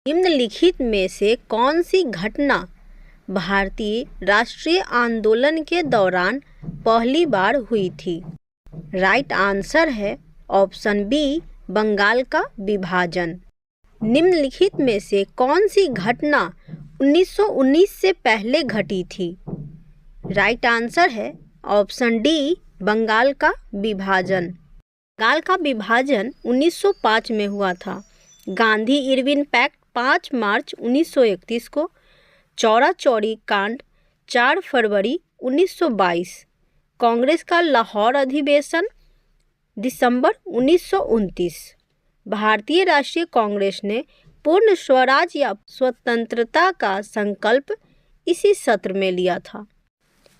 निम्नलिखित में से कौन सी घटना भारतीय राष्ट्रीय आंदोलन के दौरान पहली बार हुई थी? राइट आंसर है ऑप्शन बी, बंगाल का विभाजन। निम्नलिखित में से कौन सी घटना 1919 से पहले घटी थी? राइट आंसर है ऑप्शन डी, बंगाल का विभाजन। बंगाल का विभाजन 1905 में हुआ था। गांधी इरविन पैक्ट 5 मार्च 1931 को, चौरा चौरी कांड 4 फरवरी 1922, कांग्रेस का लाहौर अधिवेशन दिसंबर 1929। भारतीय राष्ट्रीय कांग्रेस ने पूर्ण स्वराज या स्वतंत्रता का संकल्प इसी सत्र में लिया था।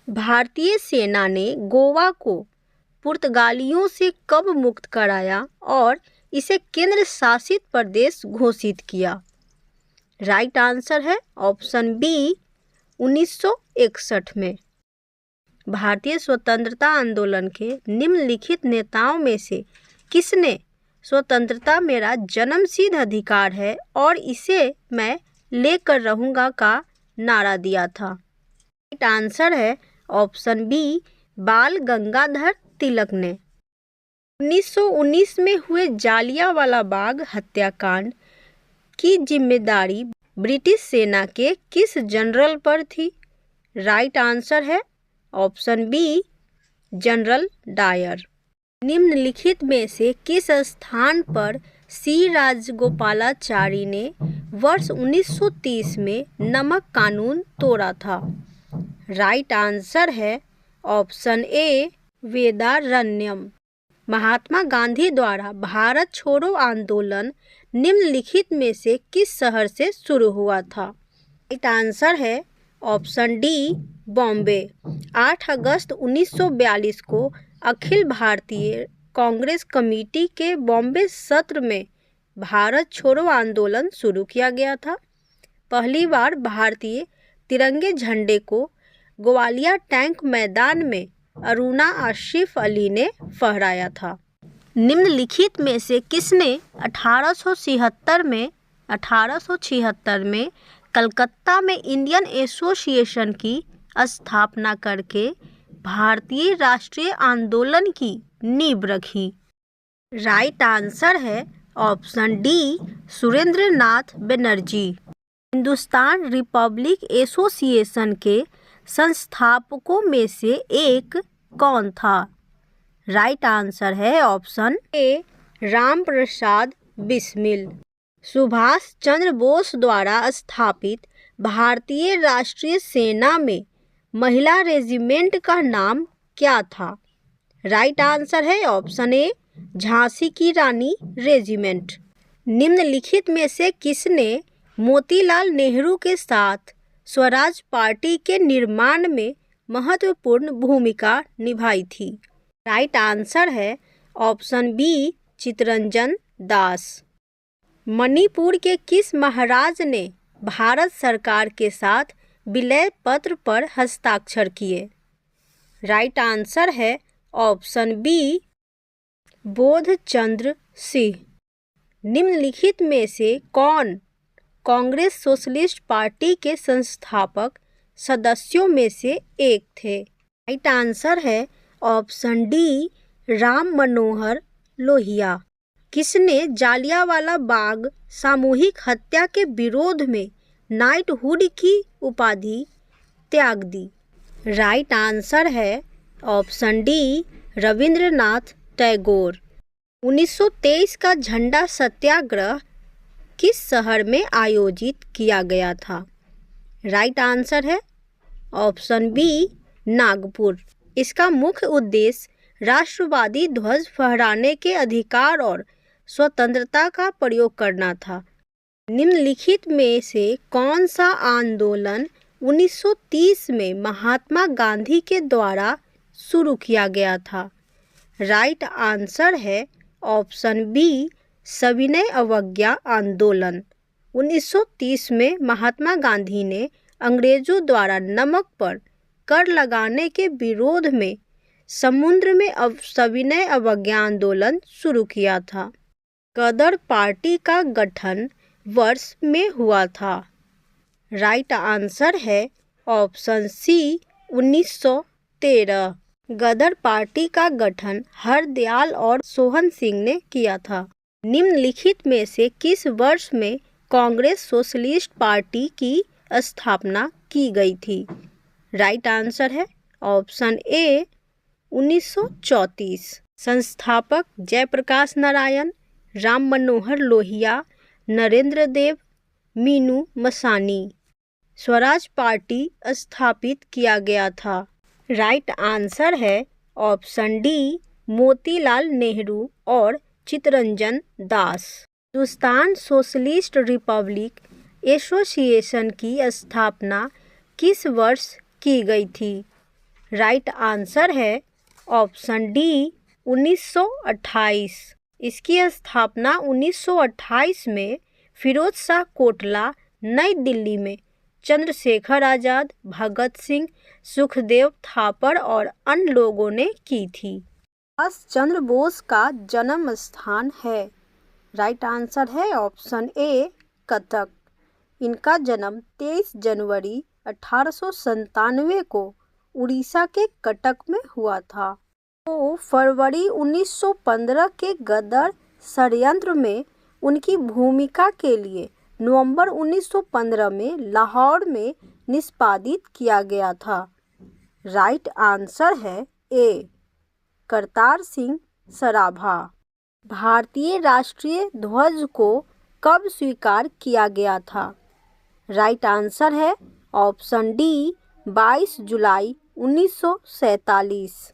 भारतीय सेना ने गोवा को पुर्तगालियों से कब मुक्त कराया और इसे केंद्र शासित प्रदेश घोषित किया? राइट आंसर है ऑप्शन बी, 1961 में। भारतीय स्वतंत्रता आंदोलन के निम्नलिखित नेताओं में से किसने स्वतंत्रता मेरा जन्मसिद्ध अधिकार है और इसे मैं लेकर रहूंगा का नारा दिया था? राइट आंसर है ऑप्शन बी, बाल गंगाधर तिलक ने। 1919 में हुए जालियांवाला बाग हत्याकांड की जिम्मेदारी ब्रिटिश सेना के किस जनरल पर थी? राइट आंसर है ऑप्शन बी, जनरल डायर। निम्नलिखित में से किस स्थान पर सी राजगोपालाचारी ने वर्ष 1930 में नमक कानून तोड़ा था? राइट आंसर है ऑप्शन ए, वेदारण्यम। महात्मा गांधी द्वारा भारत छोड़ो आंदोलन निम्नलिखित में से किस शहर से शुरू हुआ था? राइट आंसर है ऑप्शन डी, बॉम्बे। 8 अगस्त 1942 को अखिल भारतीय कांग्रेस कमेटी के बॉम्बे सत्र में भारत छोड़ो आंदोलन शुरू किया गया था। पहली बार भारतीय तिरंगे झंडे को ग्वालियर टैंक मैदान में अरुणा आसिफ अली ने फहराया था। निम्नलिखित में से किसने 1876 में कलकत्ता में इंडियन एसोसिएशन की स्थापना करके भारतीय राष्ट्रीय आंदोलन की नींव रखी? राइट आंसर है ऑप्शन डी, सुरेंद्र नाथ बनर्जी। हिंदुस्तान रिपब्लिक एसोसिएशन के संस्थापकों में से एक कौन था? राइट आंसर है ऑप्शन ए, राम प्रसाद बिस्मिल। सुभाष चंद्र बोस द्वारा स्थापित भारतीय राष्ट्रीय सेना में महिला रेजिमेंट का नाम क्या था? राइट आंसर है ऑप्शन ए, झांसी की रानी रेजिमेंट। निम्नलिखित में से किसने मोतीलाल नेहरू के साथ स्वराज पार्टी के निर्माण में महत्वपूर्ण भूमिका निभाई थी? राइट आंसर है ऑप्शन बी, चित्तरंजन दास। मणिपुर के किस महाराज ने भारत सरकार के साथ विलय पत्र पर हस्ताक्षर किए? राइट आंसर है ऑप्शन बी, बोधचंद्र सिंह। निम्नलिखित में से कौन कांग्रेस सोशलिस्ट पार्टी के संस्थापक सदस्यों में से एक थे? राइट आंसर है ऑप्शन डी, राम मनोहर लोहिया। किसने जालियांवाला बाग सामूहिक हत्या के विरोध में नाइटहुड की उपाधि त्याग दी? राइट आंसर है ऑप्शन डी, रविंद्रनाथ टैगोर। 1923 का झंडा सत्याग्रह किस शहर में आयोजित किया गया था? राइट आंसर है ऑप्शन बी, नागपुर। इसका मुख्य उद्देश्य राष्ट्रवादी ध्वज फहराने के अधिकार और स्वतंत्रता का प्रयोग करना था। निम्नलिखित में से कौन सा आंदोलन 1930 में महात्मा गांधी के द्वारा शुरू किया गया था? राइट आंसर है ऑप्शन बी, सविनय अवज्ञा आंदोलन। 1930 में महात्मा गांधी ने अंग्रेजों द्वारा नमक पर कर लगाने के विरोध में समुद्र में सविनय अवज्ञा आंदोलन शुरू किया था। गदर पार्टी का गठन वर्ष में हुआ था? राइट आंसर है ऑप्शन सी 1913। गदर पार्टी का गठन हरदयाल और सोहन सिंह ने किया था। निम्नलिखित में से किस वर्ष में कांग्रेस सोशलिस्ट पार्टी की स्थापना की गई थी? राइट आंसर है ऑप्शन ए 1934। संस्थापक जयप्रकाश नारायण, राम मनोहर लोहिया, नरेंद्र देव, मीनू मसानी। स्वराज पार्टी स्थापित किया गया था। राइट आंसर है ऑप्शन डी मोतीलाल नेहरू और Chittaranjan Das. Hindustan socialist Republic association की स्थापना किस वर्ष की गई थी? राइट आंसर है ऑप्शन डी 1928। इसकी स्थापना 1928 में फिरोज शाह कोटला, नई दिल्ली में चंद्रशेखर आज़ाद, भगत सिंह, सुखदेव थापर और अन्य लोगों ने की थी। सुभाष चंद्र बोस का जन्म स्थान है? राइट आंसर है ऑप्शन ए कटक। इनका जन्म 23 जनवरी 1897 को उड़ीसा के कटक में हुआ था। तो फरवरी 1915 के गदर षड्यंत्र में उनकी भूमिका के लिए नवंबर 1915 में लाहौर में निष्पादित किया गया था। राइट आंसर है ए करतार सिंह सराभा। भारतीय राष्ट्रीय ध्वज को कब स्वीकार किया गया था? राइट आंसर है ऑप्शन डी 22 जुलाई 1947।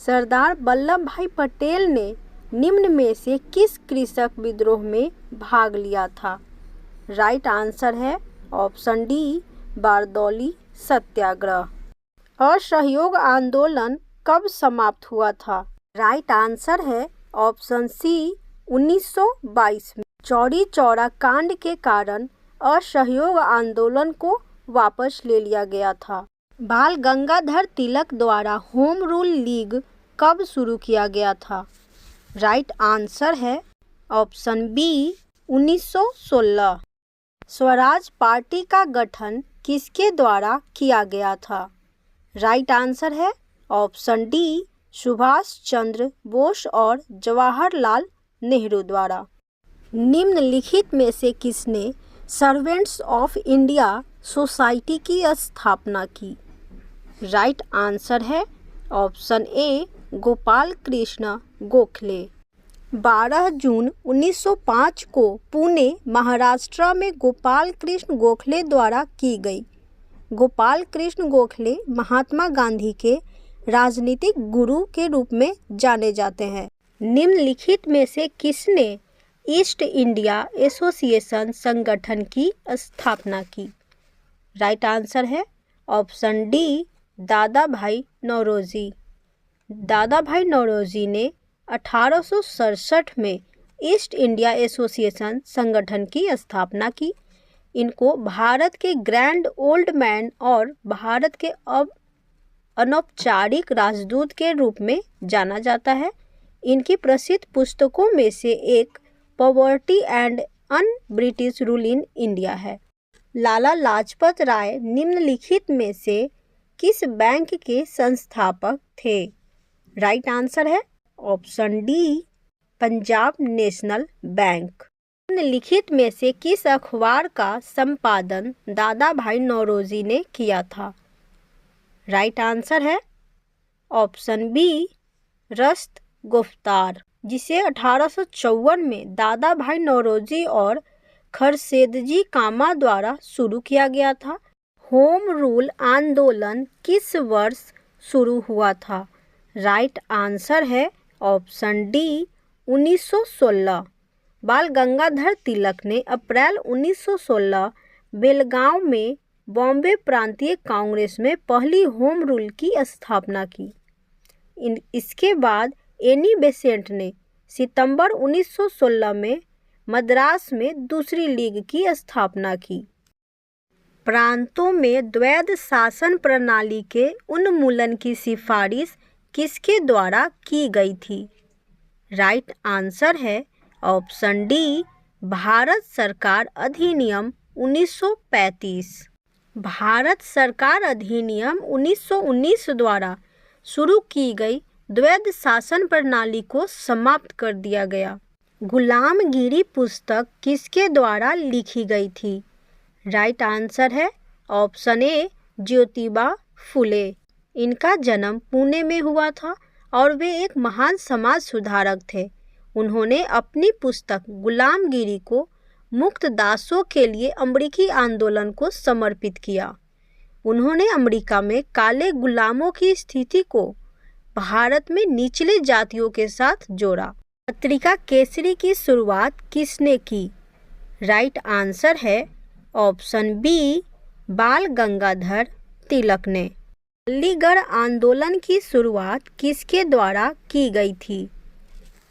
सरदार वल्लभ भाई पटेल ने निम्न में से किस कृषक विद्रोह में भाग लिया था? राइट आंसर है ऑप्शन डी बारदौली सत्याग्रह। असहयोग आंदोलन कब समाप्त हुआ था? राइट आंसर है ऑप्शन सी 1922 में। चौरी चौरा कांड के कारण असहयोग आंदोलन को वापस ले लिया गया था। बाल गंगाधर तिलक द्वारा होम रूल लीग कब शुरू किया गया था? राइट आंसर है ऑप्शन बी 1916। स्वराज पार्टी का गठन किसके द्वारा किया गया था? राइट आंसर है ऑप्शन डी सुभाष चंद्र बोस और जवाहरलाल नेहरू द्वारा। निम्नलिखित में से किसने सर्वेंट्स ऑफ इंडिया सोसाइटी की स्थापना की? राइट आंसर है ऑप्शन ए गोपाल कृष्ण गोखले। 12 जून 1905 को पुणे महाराष्ट्र में गोपाल कृष्ण गोखले द्वारा की गई। गोपाल कृष्ण गोखले महात्मा गांधी के राजनीतिक गुरु के रूप में जाने जाते हैं। निम्नलिखित में से किसने ईस्ट इंडिया एसोसिएशन संगठन की स्थापना की? राइट आंसर है ऑप्शन डी दादा भाई नौरोजी। दादा भाई नौरोजी ने 1867 में ईस्ट इंडिया एसोसिएशन संगठन की स्थापना की। इनको भारत के ग्रैंड ओल्ड मैन और भारत के अनौपचारिक राजदूत के रूप में जाना जाता है। इनकी प्रसिद्ध पुस्तकों में से एक poverty and un British rule in India है। लाला लाजपत राय निम्नलिखित में से किस बैंक के संस्थापक थे? राइट आंसर है option D Punjab national bank. निम्नलिखित में से किस अखबार का संपादन दादा भाई नौरोजी ने किया था? राइट आंसर है ऑप्शन बी रस्त गुफ्तार, जिसे 1854 में दादा भाई नौरोजी और खरसेदजी कामा द्वारा शुरू किया गया था। होम रूल आंदोलन किस वर्ष शुरू हुआ था? राइट आंसर है ऑप्शन डी 1916। बाल गंगाधर तिलक ने अप्रैल 1916 बेलगांव में बॉम्बे प्रांतीय कांग्रेस में पहली होम रूल की स्थापना की। इसके बाद एनी बेसेंट ने सितंबर 1916 में मद्रास में दूसरी लीग की स्थापना की। प्रांतों में द्वैध शासन प्रणाली के उन्मूलन की सिफारिश किसके द्वारा की गई थी? राइट आंसर है ऑप्शन डी भारत सरकार अधिनियम 1935। भारत सरकार अधिनियम 1919 द्वारा शुरू की गई द्वैध शासन प्रणाली को समाप्त कर दिया गया। गुलामगिरी पुस्तक किसके द्वारा लिखी गई थी? राइट आंसर है ऑप्शन ए ज्योतिबा फुले। इनका जन्म पुणे में हुआ था और वे एक महान समाज सुधारक थे। उन्होंने अपनी पुस्तक गुलामगिरी को मुक्त दासों के लिए अमेरिकी आंदोलन को समर्पित किया। उन्होंने अमेरिका में काले गुलामों की स्थिति को भारत में निचले जातियों के साथ जोड़ा। पत्रिका केसरी की शुरुआत किसने की? राइट आंसर है ऑप्शन बी बाल गंगाधर तिलक ने। अलीगढ़ आंदोलन की शुरुआत किसके द्वारा की गई थी?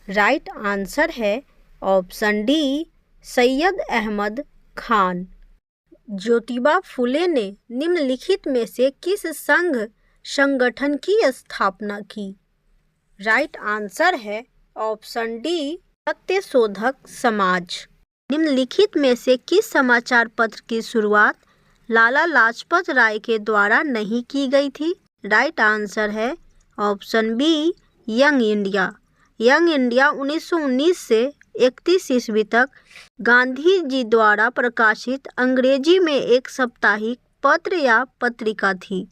राइट आंसर है ऑप्शन डी सैयद अहमद खान। ज्योतिबा फुले ने निम्नलिखित में से किस संघ संगठन की स्थापना की? राइट आंसर है ऑप्शन डी सत्यशोधक समाज। निम्नलिखित में से किस समाचार पत्र की शुरुआत लाला लाजपत राय के द्वारा नहीं की गई थी? राइट आंसर है option be young India. Young India 1919 से 31 ईस्वी तक गांधी जी द्वारा प्रकाशित अंग्रेजी में एक साप्ताहिक पत्र या पत्रिका थी।